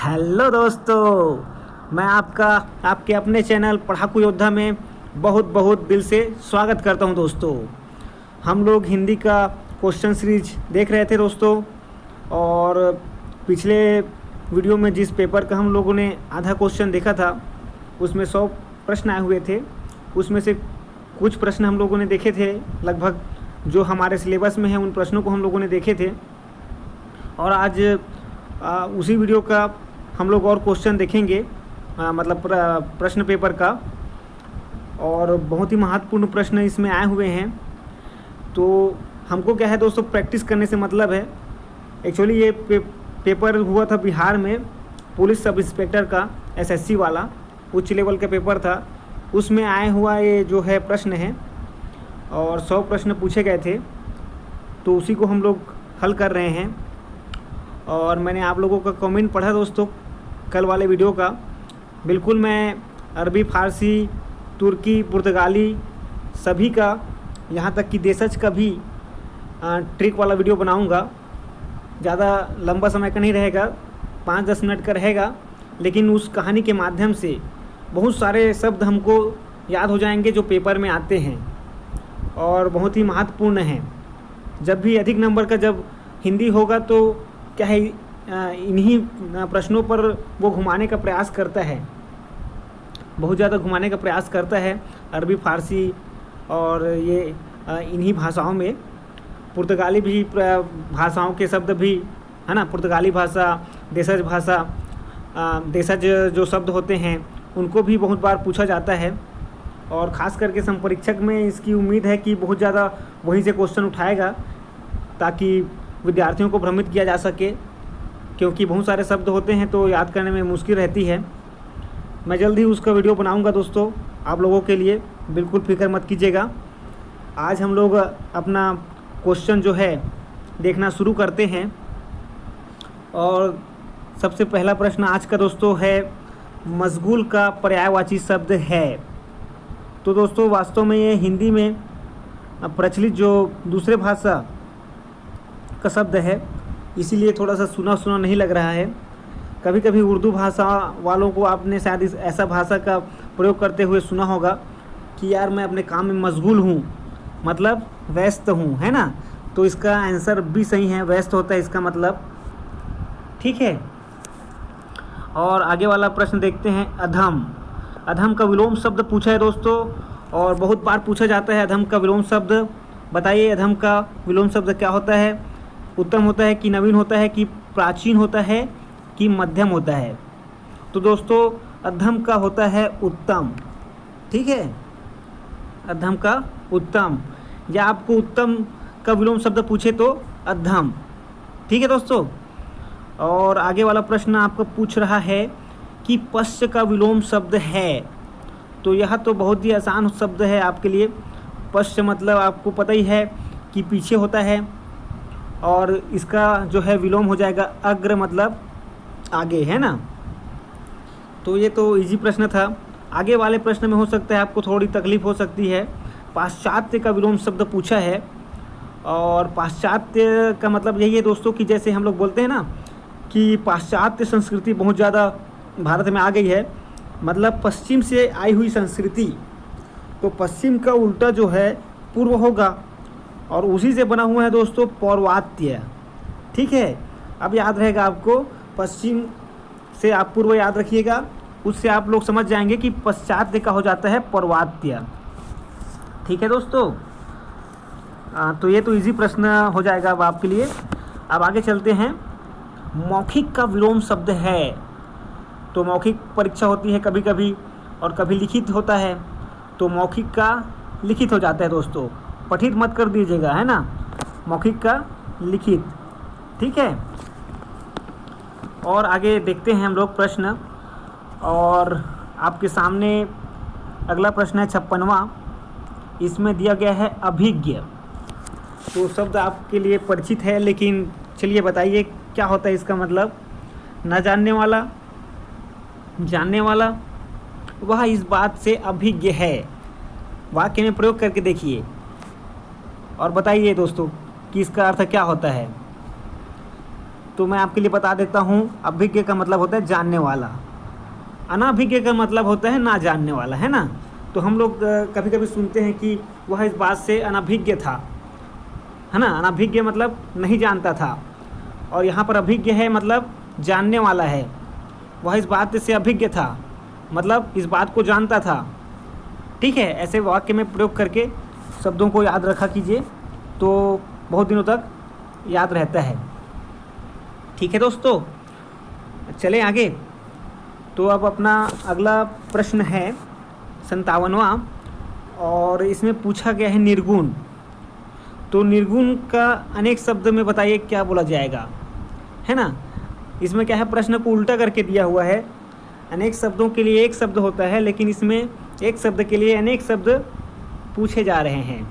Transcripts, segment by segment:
Hello दोस्तों, मैं आपके अपने चैनल पढ़ाकू योद्धा में बहुत बहुत दिल से स्वागत करता हूं। दोस्तों, हम लोग हिंदी का क्वेश्चन सीरीज देख रहे थे दोस्तों, और पिछले वीडियो में जिस पेपर का हम लोगों ने आधा क्वेश्चन देखा था उसमें 100 प्रश्न आए हुए थे। उसमें से कुछ प्रश्न हम लोगों ने देखे थे, लगभग जो हमारे सिलेबस में है उन प्रश्नों को हम लोगों ने देखे थे। और आज उसी वीडियो का हम लोग और क्वेश्चन देखेंगे, मतलब प्रश्न पेपर का, और बहुत ही महत्वपूर्ण प्रश्न इसमें आए हुए हैं। तो हमको क्या है दोस्तों, प्रैक्टिस करने से मतलब है। एक्चुअली ये पेपर हुआ था बिहार में, पुलिस सब इंस्पेक्टर का एसएससी वाला उच्च लेवल का पेपर था। उसमें आए हुआ ये जो है प्रश्न है, और 100 प्रश्न पूछे गए थे, तो उसी को हम लोग हल कर रहे हैं। और मैंने आप लोगों का कमेंट पढ़ा दोस्तों कल वाले वीडियो का। बिल्कुल मैं अरबी, फ़ारसी, तुर्की, पुर्तगाली सभी का, यहाँ तक कि देशज का भी ट्रिक वाला वीडियो बनाऊंगा। ज़्यादा लंबा समय का नहीं रहेगा, 5-10 मिनट का रहेगा, लेकिन उस कहानी के माध्यम से बहुत सारे शब्द हमको याद हो जाएंगे जो पेपर में आते हैं और बहुत ही महत्वपूर्ण हैं। जब भी अधिक नंबर का जब हिंदी होगा तो क्या है, इन्हीं प्रश्नों पर वो घुमाने का प्रयास करता है, बहुत ज़्यादा घुमाने का प्रयास करता है। अरबी, फ़ारसी और ये इन्हीं भाषाओं में, पुर्तगाली भी भाषाओं के शब्द भी है ना, पुर्तगाली भाषा, देशज जो शब्द होते हैं उनको भी बहुत बार पूछा जाता है। और ख़ास करके संपरीक्षक में इसकी उम्मीद है कि बहुत ज़्यादा वहीं से क्वेश्चन उठाएगा, ताकि विद्यार्थियों को भ्रमित किया जा सके, क्योंकि बहुत सारे शब्द होते हैं तो याद करने में मुश्किल रहती है। मैं जल्द ही उसका वीडियो बनाऊंगा दोस्तों आप लोगों के लिए, बिल्कुल फिक्र मत कीजिएगा। आज हम लोग अपना क्वेश्चन जो है देखना शुरू करते हैं। और सबसे पहला प्रश्न आज का दोस्तों है, मशगूल का पर्यायवाची शब्द है। तो दोस्तों वास्तव में ये हिंदी में प्रचलित जो दूसरे भाषा का शब्द है, इसीलिए थोड़ा सा सुना सुना नहीं लग रहा है। कभी कभी उर्दू भाषा वालों को आपने शायद ऐसा भाषा का प्रयोग करते हुए सुना होगा कि यार मैं अपने काम में मशगूल हूँ, मतलब व्यस्त हूँ, है ना। तो इसका आंसर भी सही है, व्यस्त होता है इसका मतलब, ठीक है। और आगे वाला प्रश्न देखते हैं, अधम। अधम का विलोम शब्द पूछा है दोस्तों, और बहुत बार पूछा जाता है अधम का विलोम शब्द। बताइए अधम का विलोम शब्द क्या होता है? उत्तम होता है कि नवीन होता है कि प्राचीन होता है कि मध्यम होता है? तो दोस्तों अधम का होता है उत्तम, ठीक है, अधम का उत्तम। या आपको उत्तम का विलोम शब्द पूछे तो अधम, ठीक है दोस्तों। और आगे वाला प्रश्न आपको पूछ रहा है कि पश्च का विलोम शब्द है। तो यह तो बहुत ही आसान शब्द है आपके लिए। पश्च मतलब आपको पता ही है कि पीछे होता है, और इसका जो है विलोम हो जाएगा अग्र, मतलब आगे, है ना। तो ये तो इजी प्रश्न था। आगे वाले प्रश्न में हो सकता है आपको थोड़ी तकलीफ हो सकती है। पाश्चात्य का विलोम शब्द पूछा है, और पाश्चात्य का मतलब यही है दोस्तों कि जैसे हम लोग बोलते हैं ना कि पाश्चात्य संस्कृति बहुत ज़्यादा भारत में आ गई है, मतलब पश्चिम से आई हुई संस्कृति। तो पश्चिम का उल्टा जो है पूर्व होगा, और उसी से बना हुआ है दोस्तों पौर्वात्य, ठीक है। अब याद रहेगा आपको, पश्चिम से आप पूर्व याद रखिएगा, उससे आप लोग समझ जाएंगे कि पश्चात्य का हो जाता है पौर्वात्य, ठीक है दोस्तों। तो ये तो इजी प्रश्न हो जाएगा अब आपके लिए। अब आगे चलते हैं, मौखिक का विलोम शब्द है। तो मौखिक परीक्षा होती है कभी कभी, और कभी लिखित होता है। तो मौखिक का लिखित हो जाता है दोस्तों, पठित मत कर दीजिएगा, है ना, मौखिक का लिखित, ठीक है। और आगे देखते हैं हम लोग प्रश्न, और आपके सामने अगला प्रश्न है 56वां। इसमें दिया गया है अभिज्ञ। तो शब्द आपके लिए परिचित है, लेकिन चलिए बताइए क्या होता है इसका मतलब। न जानने वाला, जानने वाला, वह इस बात से अभिज्ञ है। वाक्य में प्रयोग करके देखिए और बताइए दोस्तों कि इसका अर्थ क्या होता है। तो मैं आपके लिए बता देता हूँ। अभिज्ञ का मतलब होता है जानने वाला, अनभिज्ञ का मतलब होता है ना जानने वाला, है ना। तो हम लोग कभी कभी सुनते हैं कि वह इस बात से अनभिज्ञ था, है ना। अनभिज्ञ मतलब नहीं जानता था, और यहाँ पर अभिज्ञ है मतलब जानने वाला है। वह इस बात से अभिज्ञ था मतलब इस बात को जानता था। ठीक है, ऐसे वाक्य में प्रयोग करके शब्दों को याद रखा कीजिए, तो बहुत दिनों तक याद रहता है। ठीक है दोस्तों, चलें आगे। तो अब अपना अगला प्रश्न है 57वां, और इसमें पूछा गया है निर्गुण। तो निर्गुण का अनेक शब्द में बताइए क्या बोला जाएगा, है ना। इसमें क्या है, प्रश्न को उल्टा करके दिया हुआ है। अनेक शब्दों के लिए एक शब्द होता है, लेकिन इसमें एक शब्द के लिए अनेक शब्द पूछे जा रहे हैं।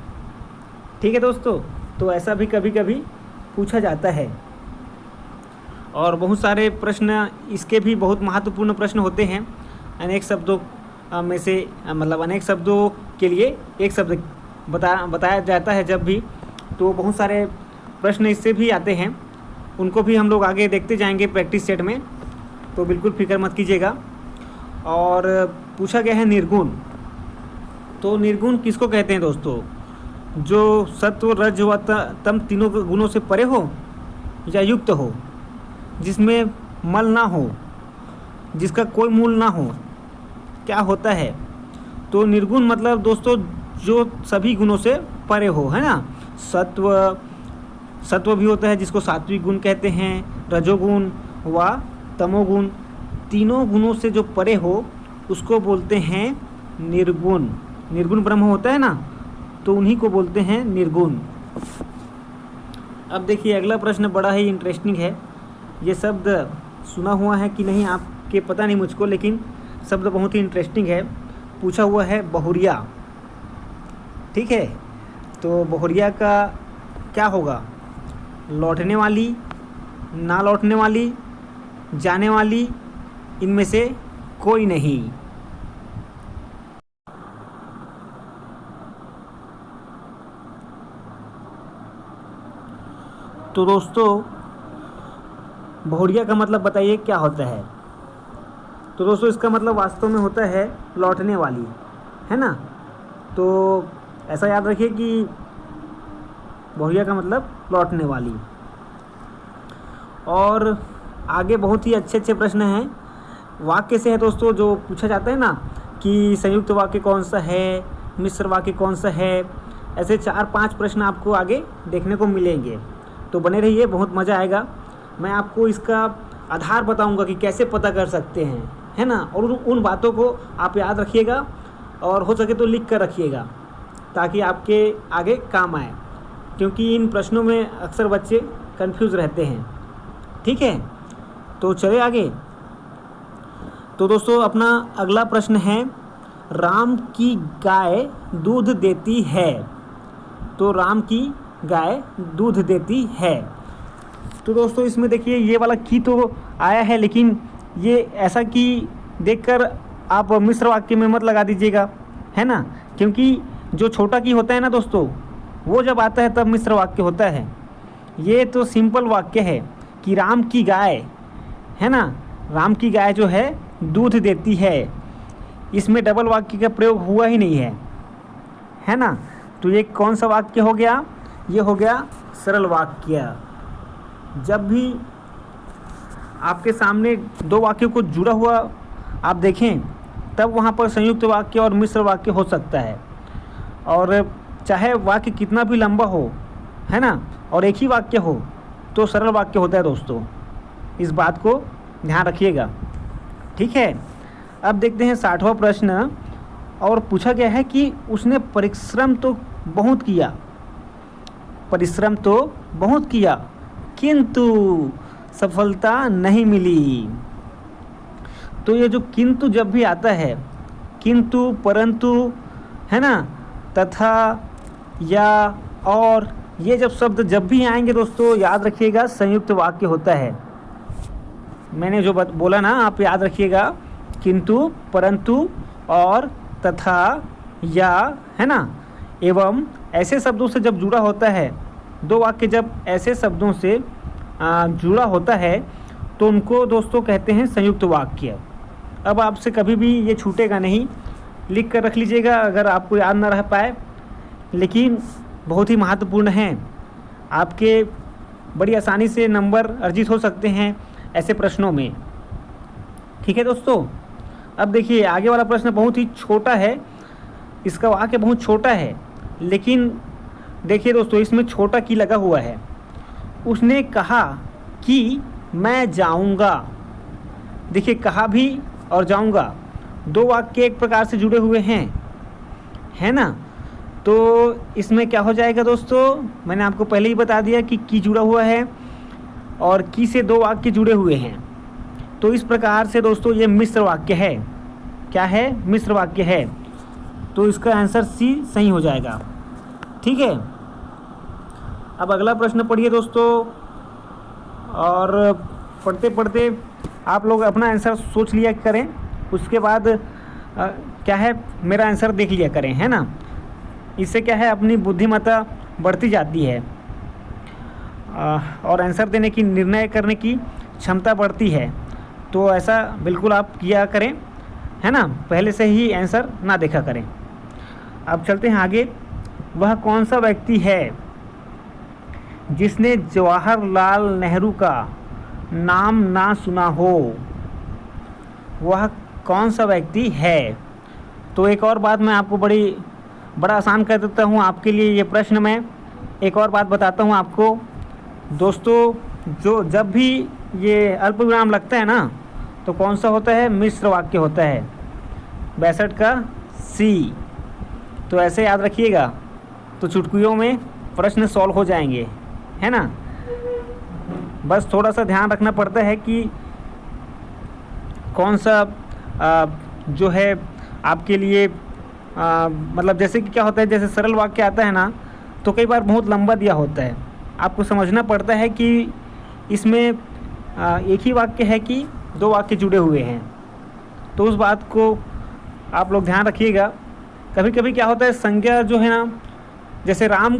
ठीक है दोस्तों, तो ऐसा भी कभी कभी पूछा जाता है। और बहुत सारे प्रश्न इसके भी बहुत महत्वपूर्ण प्रश्न होते हैं। अनेक शब्दों में से मतलब अनेक शब्दों के लिए एक शब्द बताया जाता है जब भी, तो बहुत सारे प्रश्न इससे भी आते हैं। उनको भी हम लोग आगे देखते जाएंगे प्रैक्टिस सेट में, तो बिल्कुल फिक्र मत कीजिएगा। और पूछा गया है निर्गुण। तो निर्गुण किसको कहते हैं दोस्तों? जो सत्व रज व तम तीनों गुणों से परे हो या युक्त हो, जिसमें मल ना हो, जिसका कोई मूल ना हो, क्या होता है? तो निर्गुण मतलब दोस्तों जो सभी गुणों से परे हो, है ना। सत्व भी होता है जिसको सात्विक गुण कहते हैं, रजोगुण व तमोगुण, तीनों गुणों से जो परे हो उसको बोलते हैं निर्गुण। निर्गुण ब्रह्म होता है ना, तो उन्हीं को बोलते हैं निर्गुण। अब देखिए अगला प्रश्न बड़ा ही इंटरेस्टिंग है। ये शब्द सुना हुआ है कि नहीं आपके पता नहीं मुझको, लेकिन शब्द बहुत ही इंटरेस्टिंग है। पूछा हुआ है बहुरिया। ठीक है, तो बहुरिया का क्या होगा? लौटने वाली, ना लौटने वाली, जाने वाली, इनमें से कोई नहीं। तो दोस्तों बहुरिया का मतलब बताइए क्या होता है? तो दोस्तों इसका मतलब वास्तव में होता है लौटने वाली, है ना। तो ऐसा याद रखिए कि बहुरिया का मतलब लौटने वाली। और आगे बहुत ही अच्छे अच्छे प्रश्न हैं। वाक्य से है दोस्तों, जो पूछा जाता है ना कि संयुक्त वाक्य कौन सा है, मिश्र वाक्य कौन सा है, ऐसे 4-5 प्रश्न आपको आगे देखने को मिलेंगे। तो बने रहिए, बहुत मज़ा आएगा। मैं आपको इसका आधार बताऊंगा कि कैसे पता कर सकते हैं, है ना। और उन बातों को आप याद रखिएगा, और हो सके तो लिख कर रखिएगा, ताकि आपके आगे काम आए, क्योंकि इन प्रश्नों में अक्सर बच्चे कंफ्यूज रहते हैं। ठीक है, तो चले आगे। तो दोस्तों अपना अगला प्रश्न है, राम की गाय दूध देती है। तो राम की गाय दूध देती है। तो दोस्तों इसमें देखिए ये वाला की तो आया है, लेकिन ये ऐसा कि देखकर आप मिश्र वाक्य में मत लगा दीजिएगा, है ना। क्योंकि जो छोटा की होता है ना दोस्तों, वो जब आता है तब मिश्र वाक्य होता है। ये तो सिंपल वाक्य है कि राम की गाय, है ना, राम की गाय जो है दूध देती है। इसमें डबल वाक्य का प्रयोग हुआ ही नहीं है ना। तो ये कौन सा वाक्य हो गया? ये हो गया सरल वाक्य। जब भी आपके सामने दो वाक्यों को जुड़ा हुआ आप देखें, तब वहाँ पर संयुक्त वाक्य और मिश्र वाक्य हो सकता है। और चाहे वाक्य कितना भी लंबा हो, है ना, और एक ही वाक्य हो, तो सरल वाक्य होता है दोस्तों। इस बात को ध्यान रखिएगा। ठीक है, अब देखते हैं 60वां प्रश्न। और पूछा गया है कि उसने परिश्रम तो बहुत किया, परिश्रम तो बहुत किया, किंतु सफलता नहीं मिली। तो ये जो किंतु जब भी आता है, किंतु, परंतु, है ना, तथा, या, और, ये जब शब्द जब भी आएंगे दोस्तों, याद रखिएगा संयुक्त वाक्य होता है। मैंने जो बोला ना, आप याद रखिएगा, किंतु, परंतु, और, तथा, या, है ना, एवं, ऐसे शब्दों से जब जुड़ा होता है, दो वाक्य जब ऐसे शब्दों से जुड़ा होता है तो उनको दोस्तों कहते हैं संयुक्त वाक्य। अब आपसे कभी भी ये छूटेगा नहीं, लिख कर रख लीजिएगा अगर आपको याद ना रह पाए, लेकिन बहुत ही महत्वपूर्ण है। आपके बड़ी आसानी से नंबर अर्जित हो सकते हैं ऐसे प्रश्नों में। ठीक है दोस्तों, अब देखिए आगे वाला प्रश्न बहुत ही छोटा है, इसका वाक्य बहुत छोटा है, लेकिन देखिए दोस्तों इसमें छोटा की लगा हुआ है। उसने कहा कि मैं जाऊंगा। देखिए कहा भी और जाऊंगा दो वाक्य एक प्रकार से जुड़े हुए हैं, है ना। तो इसमें क्या हो जाएगा दोस्तों, मैंने आपको पहले ही बता दिया कि की जुड़ा हुआ है और की से दो वाक्य जुड़े हुए हैं। तो इस प्रकार से दोस्तों ये मिश्र वाक्य है। क्या है? मिश्र वाक्य है। तो इसका आंसर सी सही हो जाएगा। ठीक है, अब अगला प्रश्न पढ़िए दोस्तों, और पढ़ते पढ़ते आप लोग अपना आंसर सोच लिया करें, उसके बाद क्या है मेरा आंसर देख लिया करें, है ना। इससे क्या है अपनी बुद्धिमत्ता बढ़ती जाती है और आंसर देने की, निर्णय करने की क्षमता बढ़ती है। तो ऐसा बिल्कुल आप किया करें, है ना, पहले से ही आंसर ना देखा करें। अब चलते हैं आगे। वह कौन सा व्यक्ति है जिसने जवाहरलाल नेहरू का नाम ना सुना हो? वह कौन सा व्यक्ति है? तो एक और बात मैं आपको बड़ा आसान कर देता हूँ आपके लिए ये प्रश्न। मैं एक और बात बताता हूँ आपको दोस्तों, जो जब भी ये अल्प विराम लगता है ना तो कौन सा होता है? मिश्र वाक्य होता है। 62 का सी। तो ऐसे याद रखिएगा, तो चुटकियों में प्रश्न सॉल्व हो जाएंगे, है ना। बस थोड़ा सा ध्यान रखना पड़ता है कि कौन सा जो है आपके लिए मतलब जैसे कि क्या होता है, जैसे सरल वाक्य आता है ना तो कई बार बहुत लंबा दिया होता है। आपको समझना पड़ता है कि इसमें एक ही वाक्य है कि दो वाक्य जुड़े हुए हैं। तो उस बात को आप लोग ध्यान रखिएगा। कभी कभी क्या होता है, संज्ञा जो है ना, जैसे राम,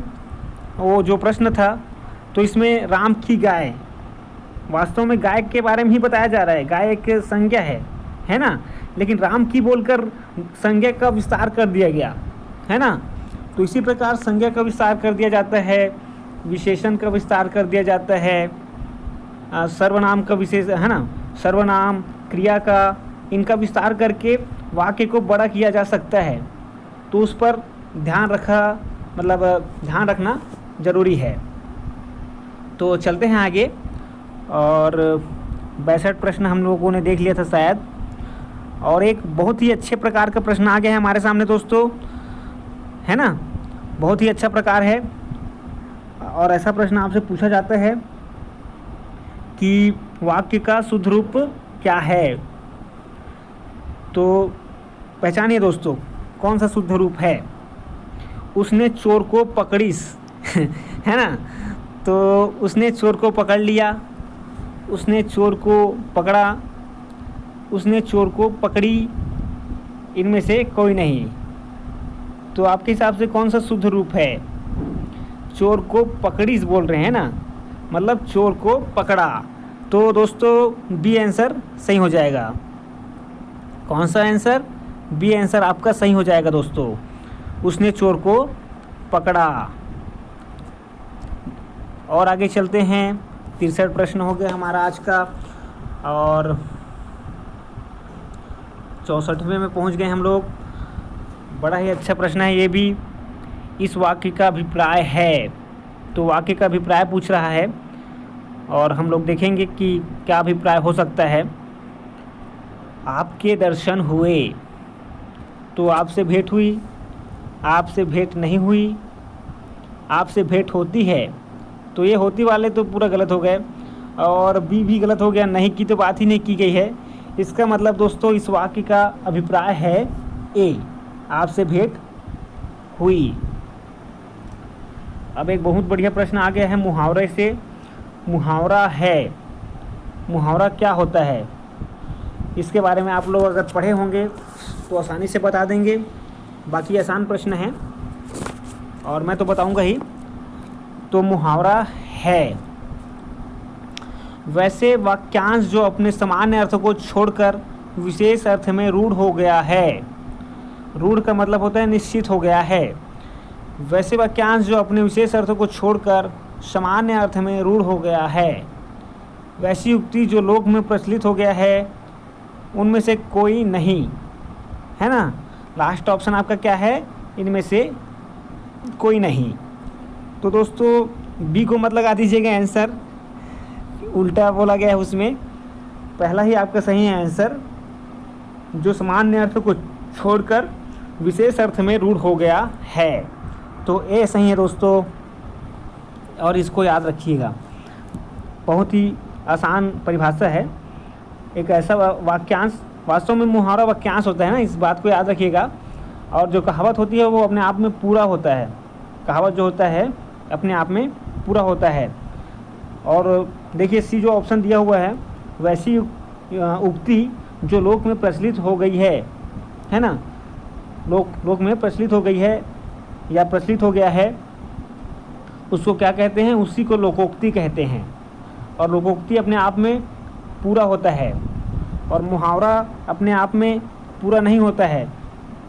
वो जो प्रश्न था तो इसमें राम की गाय, वास्तव में गाय के बारे में ही बताया जा रहा है, गाय एक संज्ञा है ना, लेकिन राम की बोलकर संज्ञा का विस्तार कर दिया गया, है ना। तो इसी प्रकार संज्ञा का विस्तार कर दिया जाता है, विशेषण का विस्तार कर दिया जाता है, सर्वनाम का विशेष, है ना, सर्वनाम क्रिया का, इनका विस्तार करके वाक्य को बड़ा किया जा सकता है। तो उस पर ध्यान रखना ज़रूरी है। तो चलते हैं आगे, और 62 प्रश्न हम लोगों ने देख लिया था शायद, और एक बहुत ही अच्छे प्रकार का प्रश्न आ गया है हमारे सामने दोस्तों, है ना। बहुत ही अच्छा प्रकार है, और ऐसा प्रश्न आपसे पूछा जाता है कि वाक्य का शुद्ध रूप क्या है। तो पहचानिए दोस्तों कौन सा शुद्ध रूप है। उसने चोर को पकड़ीस है ना। तो उसने चोर को पकड़ लिया, उसने चोर को पकड़ा, उसने चोर को पकड़ी, इनमें से कोई नहीं। तो आपके हिसाब से कौन सा शुद्ध रूप है? चोर को पकड़ीस बोल रहे हैं ना, मतलब चोर को पकड़ा। तो दोस्तों बी आंसर सही हो जाएगा। कौन सा आंसर? बी आंसर आपका सही हो जाएगा दोस्तों। उसने चोर को पकड़ा। और आगे चलते हैं, 63 प्रश्न हो गया हमारा आज का, और 64वें में पहुंच गए हम लोग। बड़ा ही अच्छा प्रश्न है ये भी। इस वाक्य का अभिप्राय है, तो वाक्य का अभिप्राय पूछ रहा है, और हम लोग देखेंगे कि क्या अभिप्राय हो सकता है। आपके दर्शन हुए, तो आपसे भेंट हुई, आपसे भेंट नहीं हुई, आपसे भेंट होती है। तो ये होती वाले तो पूरा गलत हो गए, और बी भी गलत हो गया, नहीं की तो बात ही नहीं की गई है। इसका मतलब दोस्तों इस वाक्य का अभिप्राय है ए, आपसे भेंट हुई। अब एक बहुत बढ़िया प्रश्न आ गया है मुहावरे से। मुहावरा है, मुहावरा क्या होता है, इसके बारे में आप लोग अगर पढ़े होंगे तो आसानी से बता देंगे। बाकी आसान प्रश्न है और मैं तो बताऊंगा ही। तो मुहावरा है, वैसे वाक्यांश जो अपने सामान्य अर्थ को छोड़कर विशेष अर्थ में रूढ़ हो गया है। रूढ़ का मतलब होता है निश्चित हो गया है। वैसे वाक्यांश जो अपने विशेष अर्थ को छोड़कर सामान्य अर्थ में रूढ़ हो गया है। वैसी उक्ति जो लोक में प्रचलित हो गया है, उनमें से कोई नहीं, है ना। लास्ट ऑप्शन आपका क्या है, इनमें से कोई नहीं। तो दोस्तों बी को मत लगा दीजिएगा आंसर, उल्टा बोला गया है उसमें। पहला ही आपका सही है आंसर, जो सामान्य अर्थ को छोड़कर विशेष अर्थ में रूढ़ हो गया है। तो ए सही है दोस्तों, और इसको याद रखिएगा। बहुत ही आसान परिभाषा है। एक ऐसा वाक्यांश, वास्तव में मुहावरा वाक्यांश होता है ना, इस बात को याद रखिएगा। और जो कहावत होती है वो अपने आप में पूरा होता है। कहावत जो होता है अपने आप में पूरा होता है। और देखिए सी जो ऑप्शन दिया हुआ है, वैसी उक्ति जो लोक में प्रचलित हो गई है ना, लोक में प्रचलित हो गई है या प्रचलित हो गया है, उसको क्या कहते हैं, उसी को लोकोक्ति कहते हैं। और लोकोक्ति अपने आप में पूरा होता है, और मुहावरा अपने आप में पूरा नहीं होता है।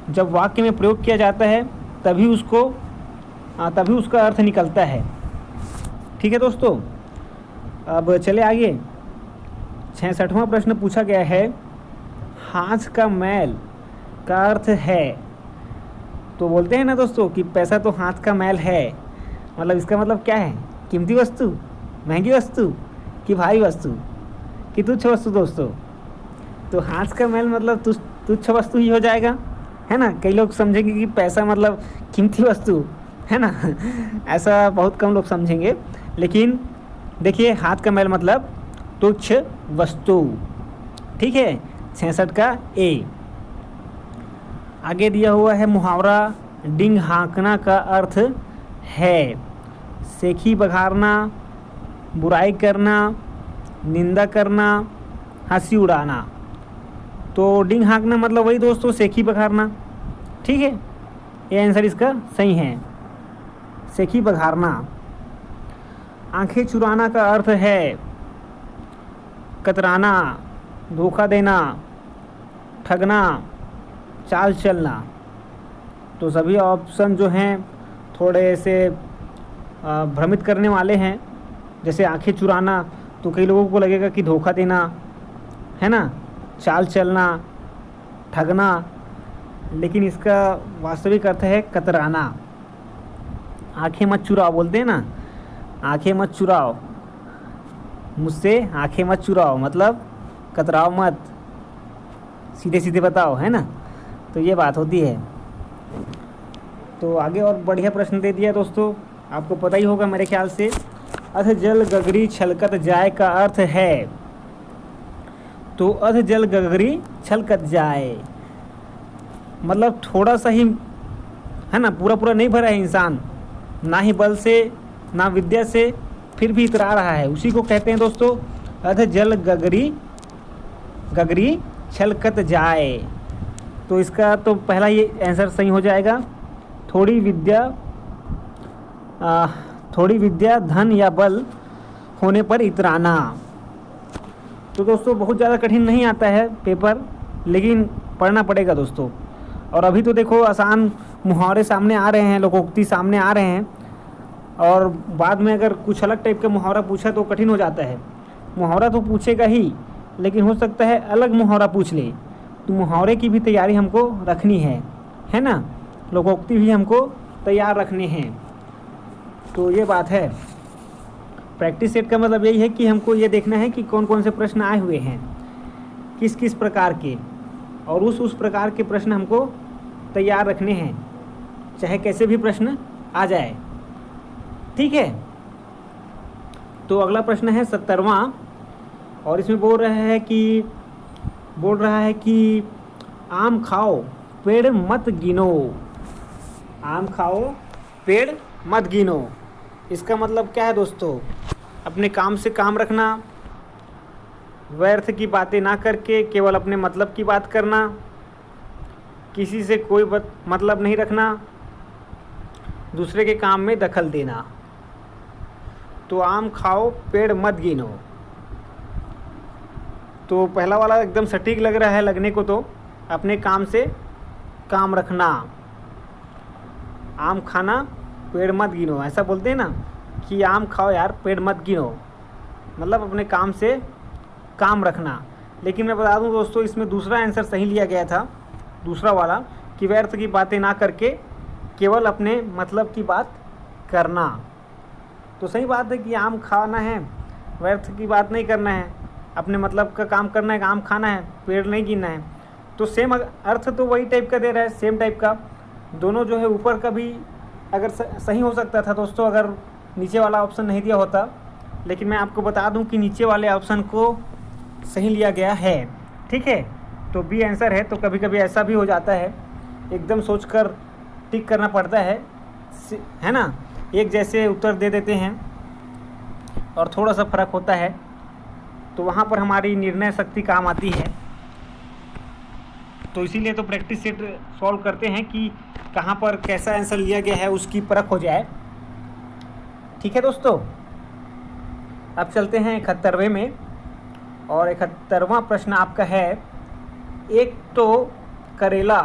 जब वाक्य में प्रयोग किया जाता है तभी उसका अर्थ निकलता है। ठीक है दोस्तों, अब चले आगे। 66वां प्रश्न पूछा गया है, हाथ का मैल का अर्थ है। तो बोलते हैं ना दोस्तों कि पैसा तो हाथ का मैल है, मतलब इसका मतलब क्या है, कीमती वस्तु, महंगी वस्तु कि भारी वस्तु कि तुच्छ वस्तु दोस्तों। तो हाथ का मैल मतलब तुच्छ वस्तु ही हो जाएगा, है ना। कई लोग समझेंगे कि पैसा मतलब कीमती वस्तु, है ना। ऐसा बहुत कम लोग समझेंगे, लेकिन देखिए हाथ का मैल मतलब तुच्छ वस्तु। ठीक है, 66 का ए। आगे दिया हुआ है मुहावरा डिंग हाँकना का अर्थ है सेखी बघारना, बुराई करना, निंदा करना, हंसी उड़ाना। तो डिंग हाँकना मतलब वही दोस्तों सेखी बघारना। ठीक है, ये आंसर इसका सही है, सेखी बघारना। आंखें चुराना का अर्थ है कतराना, धोखा देना, ठगना, चाल चलना। तो सभी ऑप्शन जो हैं थोड़े से भ्रमित करने वाले हैं। जैसे आंखें चुराना, तो कई लोगों को लगेगा कि धोखा देना, है ना, चाल चलना, ठगना, लेकिन इसका वास्तविक अर्थ है कतराना। आंखें मत चुराओ बोलते हैं ना, आंखें मत चुराओ, मुझसे आंखें मत चुराओ मतलब कतराओ मत, सीधे सीधे बताओ, है ना। तो ये बात होती है। तो आगे और बढ़िया प्रश्न दे दिया दोस्तों, आपको पता ही होगा मेरे ख्याल से। अध जल गगरी छलकत जाए का अर्थ है। तो अध जल गगरी छलकत जाए मतलब थोड़ा सा ही, है ना, पूरा पूरा नहीं भरा है इंसान, ना ही बल से ना विद्या से, फिर भी इतरा रहा है, उसी को कहते हैं दोस्तों अध जल गगरी छलकत जाए। तो इसका तो पहला ये आंसर सही हो जाएगा, थोड़ी विद्या धन या बल होने पर इतराना। तो दोस्तों बहुत ज़्यादा कठिन नहीं आता है पेपर, लेकिन पढ़ना पड़ेगा दोस्तों। और अभी तो देखो आसान मुहावरे सामने आ रहे हैं, लोकोक्ति सामने आ रहे हैं, और बाद में अगर कुछ अलग टाइप का मुहावरा पूछा तो कठिन हो जाता है। मुहावरा तो पूछेगा ही, लेकिन हो सकता है अलग मुहावरा पूछ ले, तो मुहावरे की भी तैयारी हमको रखनी है ना, लोकोक्ति भी हमको तैयार रखने हैं। तो ये बात है। प्रैक्टिस सेट का मतलब यही है कि हमको ये देखना है कि कौन कौन से प्रश्न आए हुए हैं, किस किस प्रकार के, और उस प्रकार के प्रश्न हमको तैयार रखने हैं, चाहे कैसे भी प्रश्न आ जाए। ठीक है, तो अगला प्रश्न है 70वां, और इसमें बोल रहा है कि आम खाओ पेड़ मत गिनो। आम खाओ पेड़ मत गिनो, इसका मतलब क्या है दोस्तों, अपने काम से काम रखना, व्यर्थ की बातें ना करके केवल अपने मतलब की बात करना, किसी से कोई मतलब नहीं रखना, दूसरे के काम में दखल देना। तो आम खाओ पेड़ मत गिनो, तो पहला वाला एकदम सटीक लग रहा है लगने को, तो अपने काम से काम रखना। आम खाना पेड़ मत गिनो, ऐसा बोलते हैं ना कि आम खाओ यार पेड़ मत गिनो, मतलब अपने काम से काम रखना। लेकिन मैं बता दूं दोस्तों, इसमें दूसरा आंसर सही लिया गया था, दूसरा वाला, कि व्यर्थ की बातें ना करके केवल अपने मतलब की बात करना। तो सही बात है कि आम खाना है, व्यर्थ की बात नहीं करना है, अपने मतलब का काम करना है, आम खाना है, पेड़ नहीं गिनना है। तो सेम अर्थ तो वही टाइप का दे रहा है, सेम टाइप का। दोनों जो है ऊपर का भी अगर सही हो सकता था दोस्तों, अगर नीचे वाला ऑप्शन नहीं दिया होता। लेकिन मैं आपको बता दूं कि नीचे वाले ऑप्शन को सही लिया गया है, ठीक है। तो बी आंसर है। तो कभी कभी ऐसा भी हो जाता है, एकदम सोचकर टिक करना पड़ता है ना। एक जैसे उत्तर दे देते हैं और थोड़ा सा फर्क होता है, तो वहाँ पर हमारी निर्णय शक्ति काम आती है। तो इसीलिए तो प्रैक्टिस सेट सॉल्व करते हैं कि कहाँ पर कैसा आंसर लिया गया है, उसकी परख हो जाए, ठीक है दोस्तों। अब चलते हैं 71वें में, और 71वां प्रश्न आपका है, एक तो करेला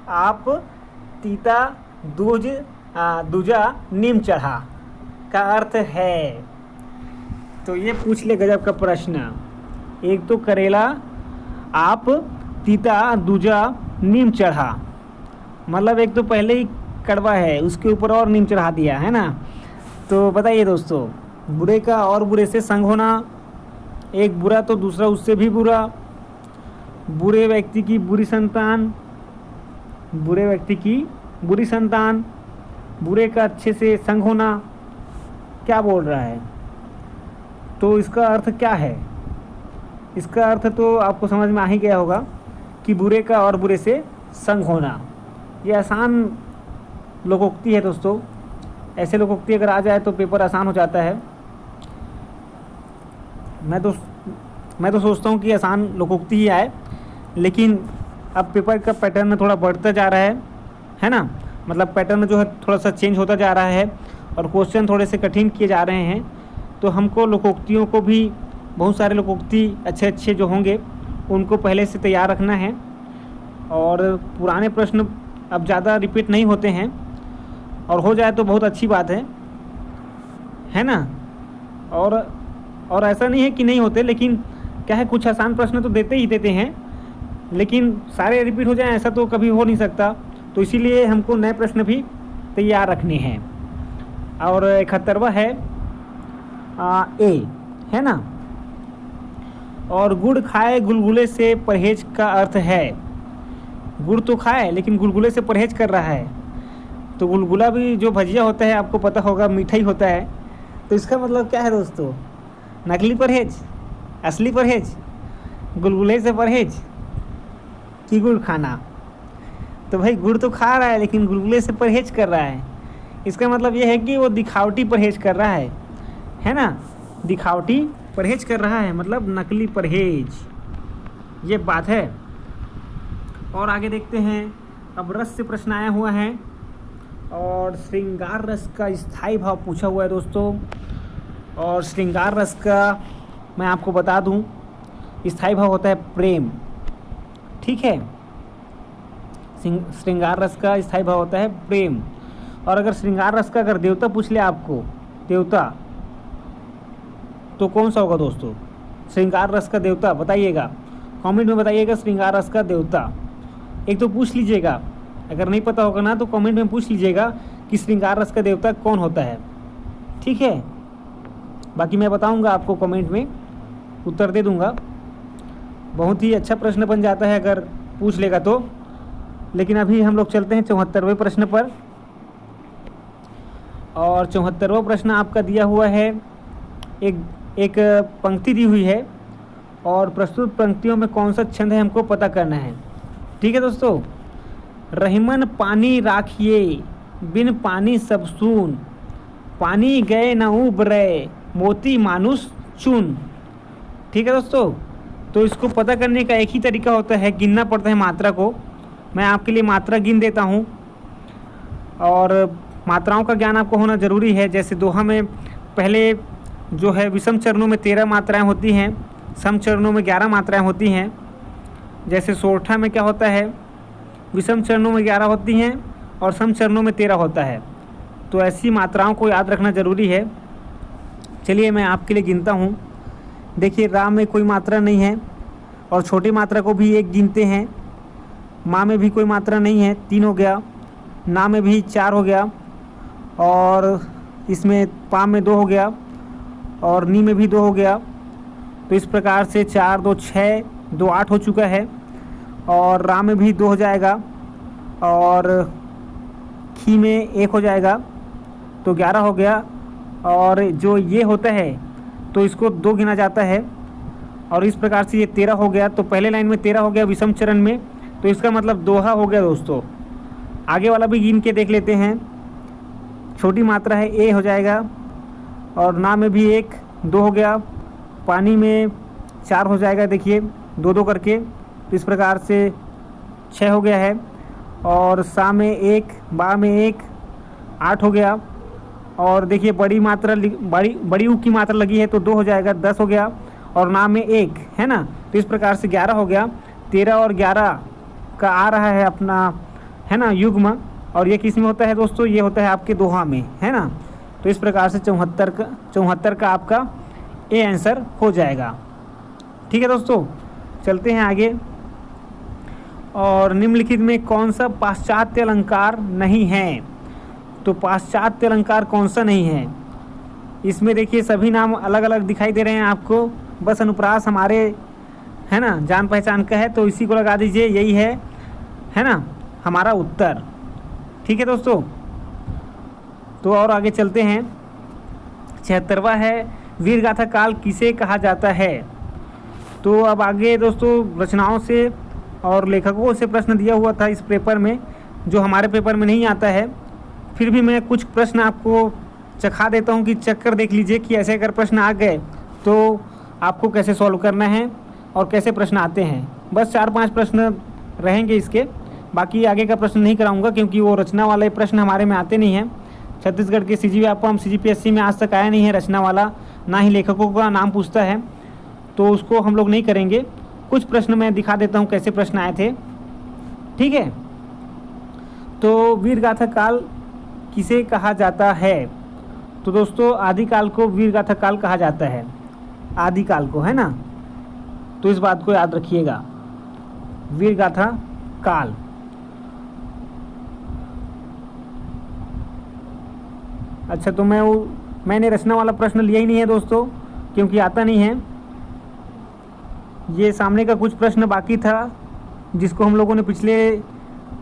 आप तीता दूजा नीम चढ़ा का अर्थ है। तो ये पूछ ले गजब का प्रश्न। एक तो करेला आप तीता दूजा नीम चढ़ा, मतलब एक तो पहले ही कड़वा है, उसके ऊपर और नीम चढ़ा दिया है ना। तो बताइए दोस्तों, बुरे का और बुरे से संग होना, एक बुरा तो दूसरा उससे भी बुरा, बुरे व्यक्ति की बुरी संतान, बुरे व्यक्ति की बुरी संतान, बुरे का अच्छे से संग होना, क्या बोल रहा है। तो इसका अर्थ क्या है? इसका अर्थ तो आपको समझ में आ ही गया होगा कि बुरे का और बुरे से संग होना। ये आसान लोकोक्ति है दोस्तों, ऐसे लोकोक्ति अगर आ जाए तो पेपर आसान हो जाता है। मैं तो सोचता हूँ कि आसान लोकोक्ति ही आए, लेकिन अब पेपर का पैटर्न थोड़ा बढ़ता जा रहा है ना। मतलब पैटर्न जो है थोड़ा सा चेंज होता जा रहा है और क्वेश्चन थोड़े से कठिन किए जा रहे हैं। तो हमको लोकोक्तियों को भी, बहुत सारे लोकोक्ति अच्छे अच्छे जो होंगे उनको पहले से तैयार रखना है। और पुराने प्रश्न अब ज़्यादा रिपीट नहीं होते हैं, और हो जाए तो बहुत अच्छी बात है ना। और ऐसा नहीं है कि नहीं होते, लेकिन क्या है, कुछ आसान प्रश्न तो देते ही देते हैं, लेकिन सारे रिपीट हो जाएं ऐसा तो कभी हो नहीं सकता। तो इसीलिए हमको नए प्रश्न भी तैयार रखने हैं। और 71वां है ए, है ना। और गुड़ खाए गुलगुले से परहेज का अर्थ है। गुड़ तो खाए लेकिन गुलगुले से परहेज कर रहा है। तो गुलगुला भी जो भजिया होता है आपको पता होगा, मीठा ही होता है। तो इसका मतलब क्या है दोस्तों? नकली परहेज, असली परहेज, गुलगुले से परहेज कि गुड़ खाना। तो भाई गुड़ तो खा रहा है लेकिन गुलगुले से परहेज कर रहा है। इसका मतलब ये है कि वो दिखावटी परहेज कर रहा है ना। दिखावटी परहेज कर रहा है, मतलब नकली परहेज, ये बात है। और आगे देखते हैं। अब रस से प्रश्न आया हुआ है, और श्रृंगार रस का स्थायी भाव पूछा हुआ है दोस्तों। और श्रृंगार रस का मैं आपको बता दूं, स्थायी भाव होता है प्रेम, ठीक है। श्रृंगार रस का स्थायी भाव होता है प्रेम। और अगर श्रृंगार रस का अगर देवता पूछ ले आपको, देवता, तो कौन सा होगा दोस्तों? श्रृंगार रस का देवता बताइएगा, कमेंट में बताइएगा। श्रृंगार रस का देवता एक तो पूछ लीजिएगा, अगर नहीं पता होगा ना तो कमेंट में पूछ लीजिएगा कि श्रृंगार रस का देवता कौन होता है, ठीक है। बाकी मैं बताऊंगा आपको, कमेंट में उत्तर दे दूंगा। बहुत ही अच्छा प्रश्न बन जाता है अगर पूछ लेगा तो। लेकिन अभी हम लोग चलते हैं 74वें प्रश्न पर। और 74वां प्रश्न आपका दिया हुआ है, एक पंक्ति दी हुई है, और प्रस्तुत पंक्तियों में कौन सा छंद है हमको पता करना है, ठीक है दोस्तों। रहीमन पानी राखिए, बिन पानी सब सून, पानी गए न उबरे, मोती मानुष चुन, ठीक है दोस्तों। तो इसको पता करने का एक ही तरीका होता है, गिनना पड़ता है मात्रा को। मैं आपके लिए मात्रा गिन देता हूँ, और मात्राओं का ज्ञान आपको होना ज़रूरी है। जैसे दोहा में पहले जो है विषम चरणों में 13 मात्राएं होती हैं, सम चरणों में 11 मात्राएं होती हैं। जैसे सोरठा में क्या होता है, विषम चरणों में 11 होती हैं और सम चरणों में 13 होता है। तो ऐसी मात्राओं को याद रखना ज़रूरी है। चलिए मैं आपके लिए गिनता हूँ। देखिए, रा में कोई मात्रा नहीं है और छोटी मात्रा को भी एक गिनते हैं। माँ में भी कोई मात्रा नहीं है, 3 हो गया। ना में भी 4 हो गया और इसमें पा में 2 हो गया और नी में भी 2 हो गया। तो इस प्रकार से 4 2 6 2 8 हो चुका है। और रा में भी 2 हो जाएगा और खी में 1 हो जाएगा, तो 11 हो गया। और जो ये होता है तो इसको 2 गिना जाता है और इस प्रकार से ये 13 हो गया। तो पहले लाइन में 13 हो गया विषम चरण में, तो इसका मतलब दोहा हो गया दोस्तों। आगे वाला भी गिन के देख लेते हैं। छोटी मात्रा है ए हो जाएगा और ना में भी 1 2 हो गया। पानी में 4 हो जाएगा, देखिए 2 2 करके। तो इस प्रकार से 6 हो गया है। और सा में 1 बा में 1 8 हो गया। और देखिए बड़ी मात्रा बड़ी ऊ की मात्रा लगी है तो 2 हो जाएगा, 10 हो गया। और ना में 1 है ना, तो इस प्रकार से 11 हो गया। 13 और 11 का आ रहा है अपना, है ना, युग्म। और ये किस में होता है दोस्तों, ये होता है आपके दोहा में, है ना। तो इस प्रकार से 74 का आपका ए आंसर हो जाएगा। ठीक है दोस्तों, चलते हैं आगे। और निम्नलिखित में कौन सा पाश्चात्य अलंकार नहीं है? तो पाश्चात्य अलंकार कौन सा नहीं है? इसमें देखिए सभी नाम अलग अलग दिखाई दे रहे हैं आपको, बस अनुप्रास हमारे, है ना, जान पहचान का है, तो इसी को लगा दीजिए, यही है ना हमारा उत्तर। ठीक है दोस्तों, तो और आगे चलते हैं। 76वां है वीर गाथा काल किसे कहा जाता है? तो अब आगे दोस्तों रचनाओं से और लेखकों से प्रश्न दिया हुआ था इस पेपर में, जो हमारे पेपर में नहीं आता है। फिर भी मैं कुछ प्रश्न आपको चखा देता हूं कि चेक कर देख लीजिए कि ऐसे अगर प्रश्न आ गए तो आपको कैसे सॉल्व करना है और कैसे प्रश्न आते हैं। बस 4-5 प्रश्न रहेंगे इसके, बाकी आगे का प्रश्न नहीं कराऊंगा क्योंकि वो रचना वाले प्रश्न हमारे में आते नहीं हैं। छत्तीसगढ़ के CGPSC में आज तक आया नहीं है रचना वाला, ना ही लेखकों का नाम पूछता है, तो उसको हम लोग नहीं करेंगे। कुछ प्रश्न मैं दिखा देता हूँ कैसे प्रश्न आए थे। ठीक है, तो वीर गाथा काल किसे कहा जाता है? तो दोस्तों आदिकाल को वीर गाथा काल कहा जाता है, आदिकाल को, है ना। तो इस बात को याद रखिएगा, वीर गाथा काल। अच्छा, तो मैंने रचना वाला प्रश्न लिया ही नहीं है दोस्तों, क्योंकि आता नहीं है। ये सामने का कुछ प्रश्न बाकी था जिसको हम लोगों ने पिछले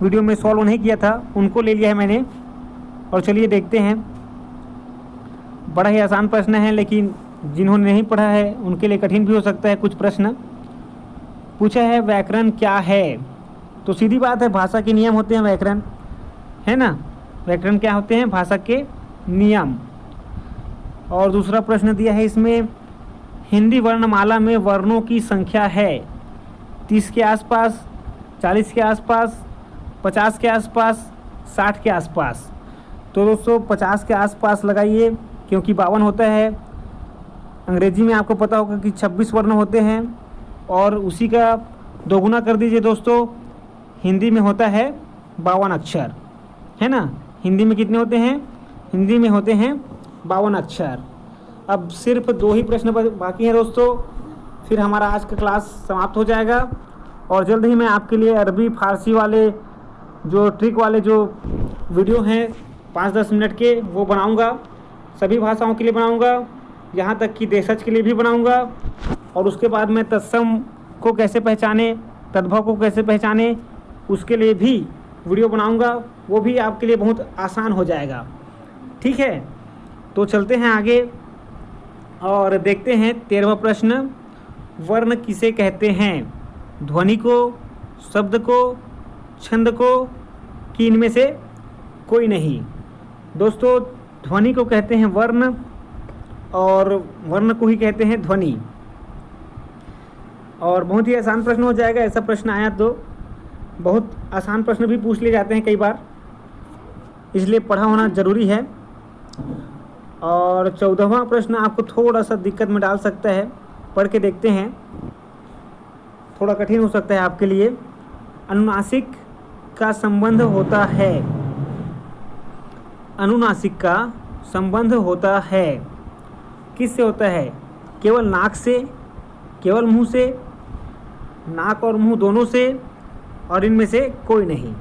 वीडियो में सॉल्व नहीं किया था, उनको ले लिया है मैंने। और चलिए देखते हैं। बड़ा ही आसान प्रश्न है, लेकिन जिन्होंने नहीं पढ़ा है उनके लिए कठिन भी हो सकता है। कुछ प्रश्न पूछा है, व्याकरण क्या है? तो सीधी बात है, भाषा के नियम होते हैं व्याकरण, है ना। व्याकरण क्या होते हैं? भाषा के नियम। और दूसरा प्रश्न दिया है इसमें, हिंदी वर्णमाला में वर्णों की संख्या है 30 के आसपास, 40 के आसपास, 50 के आसपास, 60 के आसपास। तो दोस्तों 50 के आसपास लगाइए, क्योंकि 52 होता है। अंग्रेजी में आपको पता होगा कि 26 वर्ण होते हैं, और उसी का दोगुना कर दीजिए दोस्तों। हिंदी में होता है 52 अक्षर, है ना। हिंदी में कितने होते हैं? हिंदी में होते हैं 52 अक्षर। अब सिर्फ 2 ही प्रश्न बाकी हैं दोस्तों, फिर हमारा आज का क्लास समाप्त हो जाएगा। और जल्द ही मैं आपके लिए अरबी फारसी वाले जो ट्रिक वाले जो वीडियो हैं 5-10 मिनट के, वो बनाऊंगा। सभी भाषाओं के लिए बनाऊंगा, यहाँ तक कि देशज के लिए भी बनाऊंगा। और उसके बाद मैं तत्सम को कैसे पहचाने, तद्भव को कैसे पहचाने, उसके लिए भी वीडियो बनाऊंगा। वो भी आपके लिए बहुत आसान हो जाएगा। ठीक है, तो चलते हैं आगे और देखते हैं 13वां प्रश्न, वर्ण किसे कहते हैं? ध्वनि को, शब्द को, छंद को, कि इनमें से कोई नहीं? दोस्तों ध्वनि को कहते हैं वर्ण, और वर्ण को ही कहते हैं ध्वनि। और बहुत ही आसान प्रश्न हो जाएगा। ऐसा प्रश्न आया तो बहुत आसान प्रश्न भी पूछ लिए जाते हैं कई बार, इसलिए पढ़ा होना ज़रूरी है। और 14वां प्रश्न आपको थोड़ा सा दिक्कत में डाल सकता है, पढ़ के देखते हैं। थोड़ा कठिन हो सकता है आपके लिए। अनुनासिक का संबंध होता है, अनुनासिक का संबंध होता है किससे होता है? केवल नाक से, केवल मुंह से, नाक और मुंह दोनों से, और इनमें से कोई नहीं।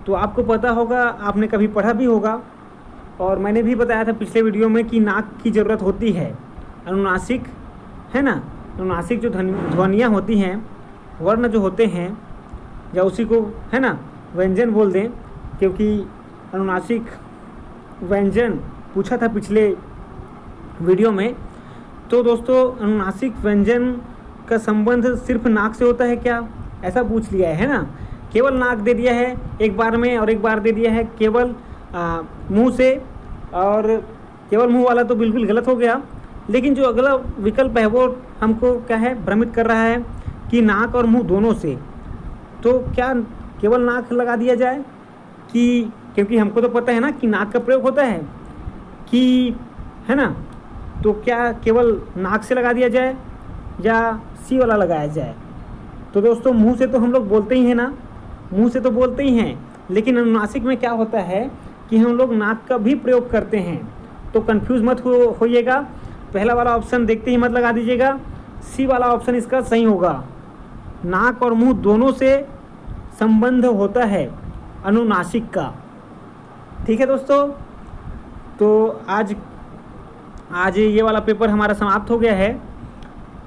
तो आपको पता होगा, आपने कभी पढ़ा भी होगा, और मैंने भी बताया था पिछले वीडियो में कि नाक की ज़रूरत होती है। अनुनासिक है ना, अनुनासिक जो ध्वनियाँ होती हैं, वर्ण जो होते हैं, या उसी को है ना व्यंजन बोल दें, क्योंकि अनुनासिक व्यंजन पूछा था पिछले वीडियो में। तो दोस्तों, अनुनासिक व्यंजन का संबंध सिर्फ नाक से होता है क्या, ऐसा पूछ लिया है ना। केवल नाक दे दिया है एक बार में, और एक बार दे दिया है केवल मुंह से, और केवल मुंह वाला तो बिल्कुल गलत हो गया। लेकिन जो अगला विकल्प है वो हमको क्या है, भ्रमित कर रहा है कि नाक और मुंह दोनों से। तो क्या केवल नाक लगा दिया जाए कि, क्योंकि हमको तो पता है ना कि नाक का प्रयोग होता है कि, है ना, तो क्या केवल नाक से लगा दिया जाए या सी वाला लगाया जाए? तो दोस्तों, मुंह से तो हम लोग बोलते ही हैं ना, मुंह से तो बोलते ही हैं, लेकिन अनुनासिक में क्या होता है कि हम लोग नाक का भी प्रयोग करते हैं। तो कंफ्यूज मत होइएगा, पहला वाला ऑप्शन देखते ही मत लगा दीजिएगा, सी वाला ऑप्शन इसका सही होगा। नाक और मुंह दोनों से संबंध होता है अनुनासिक का। ठीक है दोस्तों, तो आज ये वाला पेपर हमारा समाप्त हो गया है,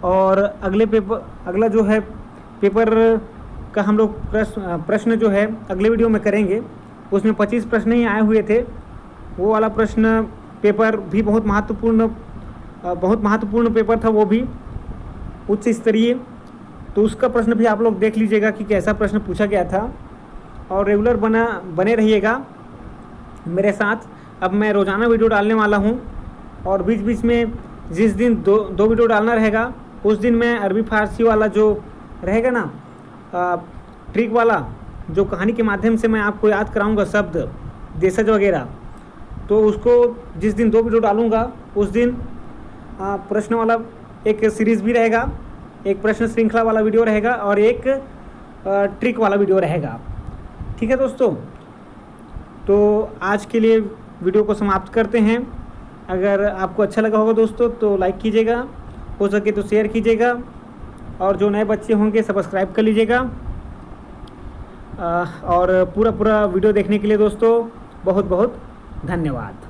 और अगला जो है पेपर का हम लोग प्रश्न जो है अगले वीडियो में करेंगे। उसमें 25 प्रश्न ही आए हुए थे। वो वाला प्रश्न पेपर भी बहुत महत्वपूर्ण पेपर था, वो भी उच्च स्तरीय। तो उसका प्रश्न भी आप लोग देख लीजिएगा कि कैसा प्रश्न पूछा गया था, और रेगुलर बने रहिएगा मेरे साथ। अब मैं रोज़ाना वीडियो डालने वाला हूँ, और बीच बीच में जिस दिन दो वीडियो डालना रहेगा, उस दिन मैं अरबी फारसी वाला जो रहेगा ना, ट्रिक वाला, जो कहानी के माध्यम से मैं आपको याद कराऊंगा शब्द, देशज वगैरह, तो उसको जिस दिन 2 वीडियो डालूंगा, उस दिन प्रश्न वाला एक सीरीज़ भी रहेगा, एक प्रश्न श्रृंखला वाला वीडियो रहेगा, और एक ट्रिक वाला वीडियो रहेगा। ठीक है दोस्तों, तो आज के लिए वीडियो को समाप्त करते हैं। अगर आपको अच्छा लगा होगा दोस्तों तो लाइक कीजिएगा, हो सके तो शेयर कीजिएगा, और जो नए बच्चे होंगे सब्सक्राइब कर लीजिएगा। और पूरा वीडियो देखने के लिए दोस्तों बहुत बहुत धन्यवाद।